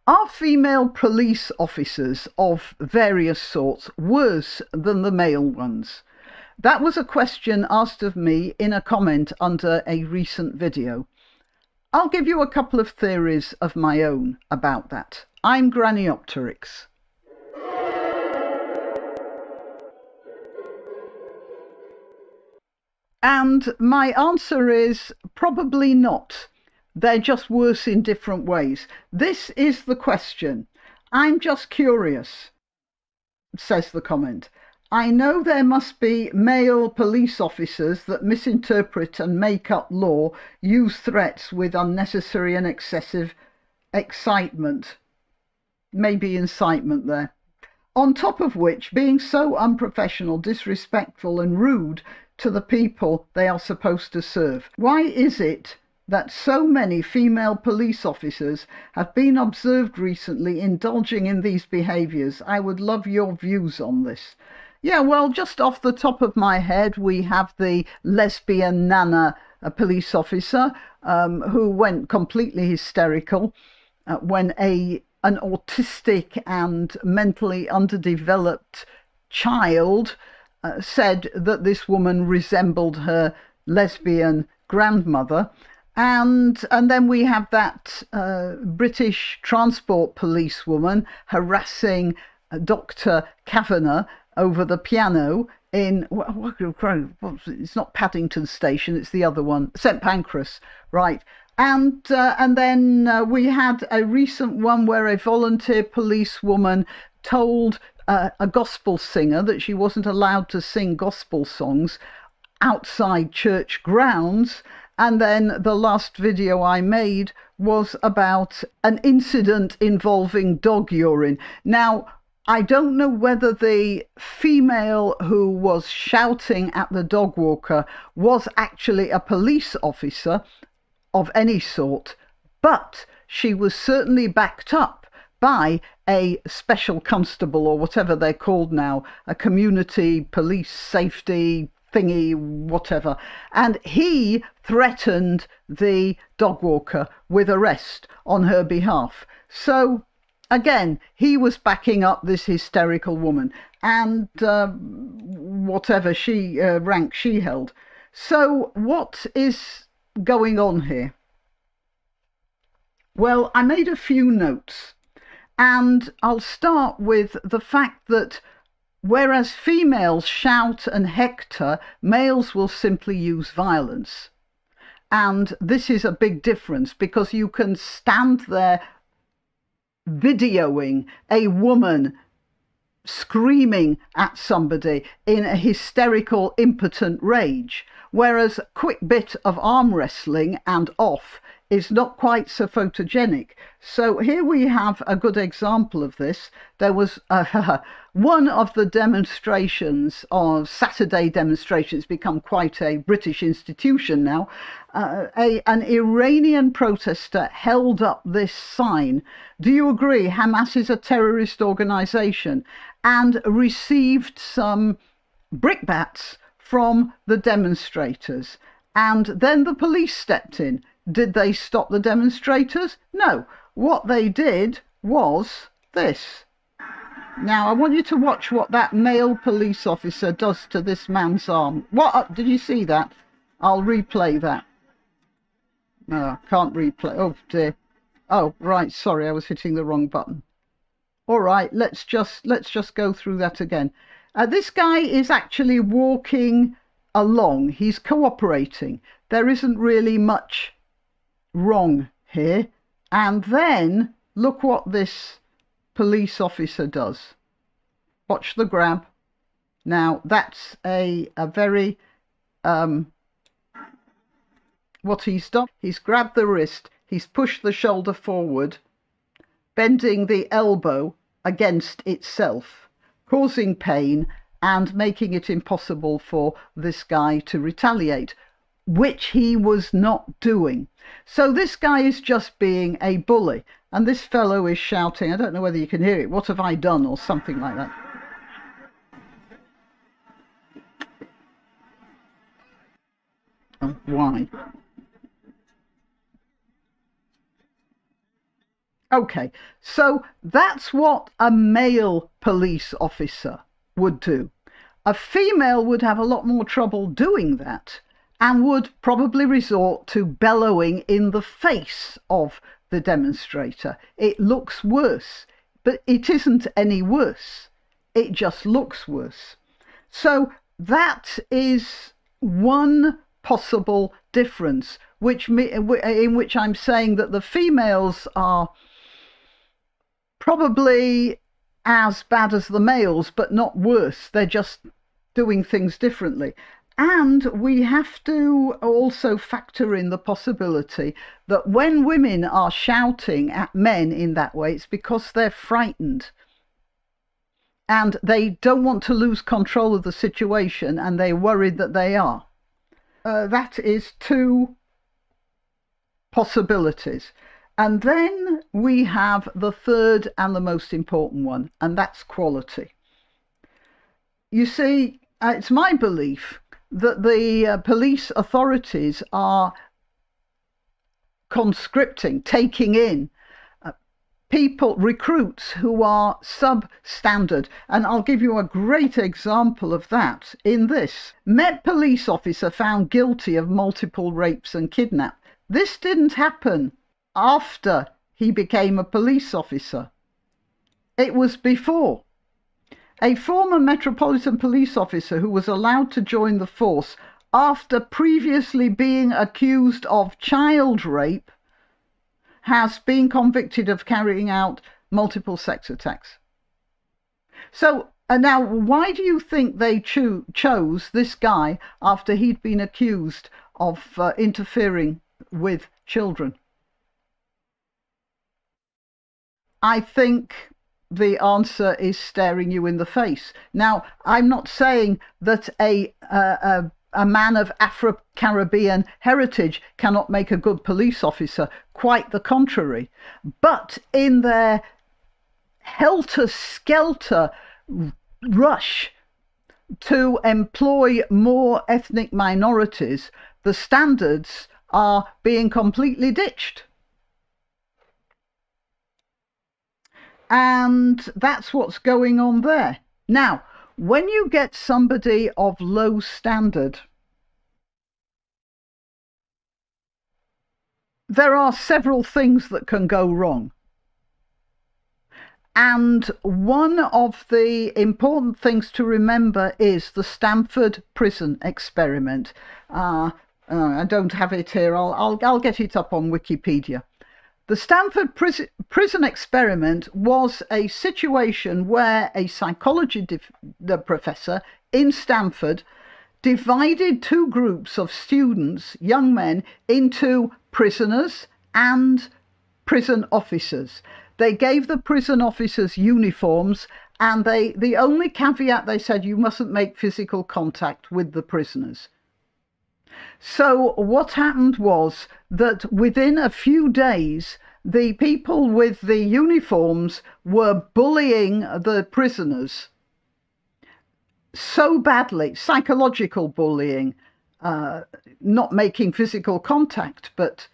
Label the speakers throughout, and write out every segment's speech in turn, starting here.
Speaker 1: Are female police officers of various sorts worse than the male ones? That was a question asked of me in a comment under a recent video. I'll give you a couple of theories of my own about that. I'm Graniopteryx. And my answer is probably not. They're just worse in different ways. This is the question. I'm just curious, says the comment. I know there must be male police officers that misinterpret and make up law, use threats with unnecessary and excessive excitement. Maybe incitement there. On top of which, being so unprofessional, disrespectful and rude to the people they are supposed to serve. Why is it that so many female police officers have been observed recently indulging in these behaviours? I would love your views on this. Yeah, well, just off the top of my head, we have the lesbian Nana, a police officer, who went completely hysterical when an autistic and mentally underdeveloped child said that this woman resembled her lesbian grandmother. And then we have that British transport policewoman harassing Dr. Kavanagh over the piano in, it's not Paddington Station, it's the other one, St Pancras, right. And then we had a recent one where a volunteer policewoman told a gospel singer that she wasn't allowed to sing gospel songs outside church grounds. And then the last video I made was about an incident involving dog urine. Now, I don't know whether the female who was shouting at the dog walker was actually a police officer of any sort, but she was certainly backed up by a special constable, or whatever they're called now, a community police safety thingy, whatever, and he threatened the dog walker with arrest on her behalf. So again, he was backing up this hysterical woman and whatever rank she held. So what is going on here? Well, I made a few notes, and I'll start with the fact that whereas females shout and hector, males will simply use violence. And this is a big difference, because you can stand there videoing a woman screaming at somebody in a hysterical, impotent rage, whereas a quick bit of arm wrestling and off is not quite so photogenic. So here we have a good example of this. There was one of the demonstrations, of Saturday demonstrations, become quite a British institution now. An Iranian protester held up this sign, "Do you agree Hamas is a terrorist organisation?" and received some brickbats from the demonstrators. And then the police stepped in. Did they stop the demonstrators? No. What they did was this. Now, I want you to watch what that male police officer does to this man's arm. What? Did you see that? I'll replay that. No, I can't replay. Oh, dear. Oh, right. Sorry, I was hitting the wrong button. All right, let's just go through that again. This guy is actually walking along. He's cooperating. There isn't really much wrong here. And then look what this police officer does. Watch the grab. Now that's a very what he's done. He's grabbed the wrist, he's pushed the shoulder forward, bending the elbow against itself, causing pain and making it impossible for this guy to retaliate, which he was not doing. So this guy is just being a bully, and this fellow is shouting, I don't know whether you can hear it, "What have I done?" or something like that. Why? Okay, so that's what a male police officer would do. A female would have a lot more trouble doing that and would probably resort to bellowing in the face of the demonstrator. It looks worse, but it isn't any worse. It just looks worse. So that is one possible difference, in which I'm saying that the females are probably as bad as the males, but not worse. They're just doing things differently. And we have to also factor in the possibility that when women are shouting at men in that way, it's because they're frightened. And they don't want to lose control of the situation, and they're worried that they are. That is two possibilities. And then we have the third and the most important one, and that's quality. You see, it's my belief that the police authorities are conscripting, taking in people, recruits who are substandard. And I'll give you a great example of that in this. Met police officer found guilty of multiple rapes and kidnap. This didn't happen after he became a police officer. It was before. A former Metropolitan Police officer who was allowed to join the force after previously being accused of child rape has been convicted of carrying out multiple sex attacks. So now, why do you think they chose this guy after he'd been accused of interfering with children? I think the answer is staring you in the face. Now, I'm not saying that a man of Afro-Caribbean heritage cannot make a good police officer. Quite the contrary. But in their helter-skelter rush to employ more ethnic minorities, the standards are being completely ditched. And that's what's going on there. Now, when you get somebody of low standard, there are several things that can go wrong. And one of the important things to remember is the Stanford prison experiment. I don't have it here. I'll get it up on Wikipedia. The Stanford prison experiment was a situation where a psychology professor in Stanford divided two groups of students, young men, into prisoners and prison officers. They gave the prison officers uniforms, and the only caveat they said, you mustn't make physical contact with the prisoners. So what happened was that within a few days, the people with the uniforms were bullying the prisoners so badly, psychological bullying, not making physical contact, but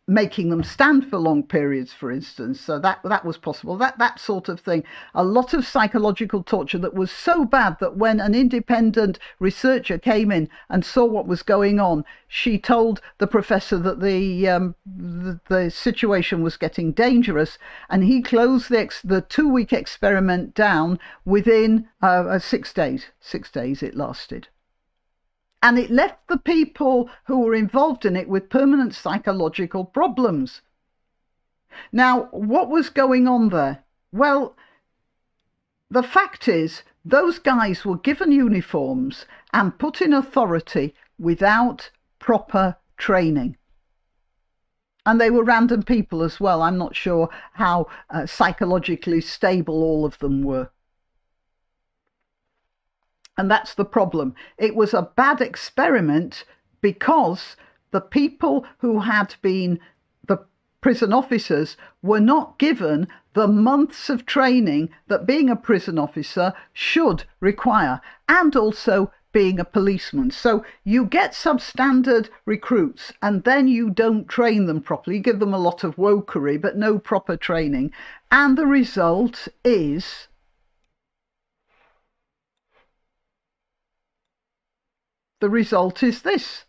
Speaker 1: making them stand for long periods, for instance. So that was possible. That sort of thing. A lot of psychological torture that was so bad that when an independent researcher came in and saw what was going on, she told the professor that the situation was getting dangerous, and he closed the 2-week experiment down within 6 days. 6 days it lasted. And it left the people who were involved in it with permanent psychological problems. Now, what was going on there? Well, the fact is, those guys were given uniforms and put in authority without proper training. And they were random people as well. I'm not sure how psychologically stable all of them were. And that's the problem. It was a bad experiment because the people who had been the prison officers were not given the months of training that being a prison officer should require. And also being a policeman. So you get substandard recruits and then you don't train them properly. You give them a lot of wokery but no proper training. And the result is this.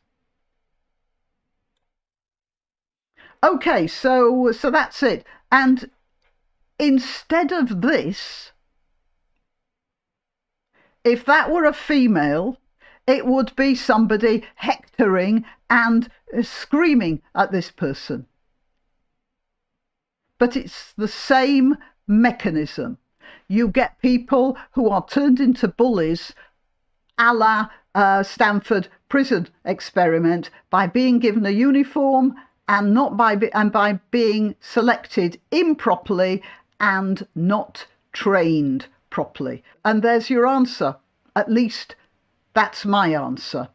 Speaker 1: Okay, so that's it. And instead of this, if that were a female, it would be somebody hectoring and screaming at this person. But it's the same mechanism. You get people who are turned into bullies, a la Stanford prison experiment, by being given a uniform and by being selected improperly and not trained properly. And there's your answer. At least that's my answer.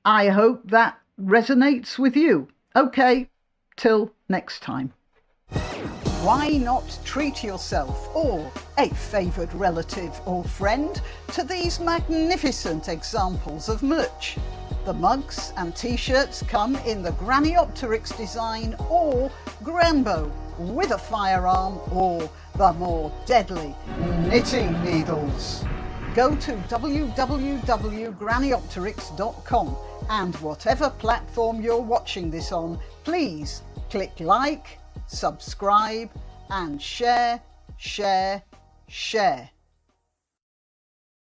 Speaker 1: I hope that resonates with you. Okay, till next time. Why not treat yourself or a favoured relative or friend to these magnificent examples of merch? The mugs and t-shirts come in the Graniopteryx design or Granbo with a firearm or the more deadly knitting needles. Go to www.graniopteryx.com and whatever platform you're watching this on, please click like, subscribe and share.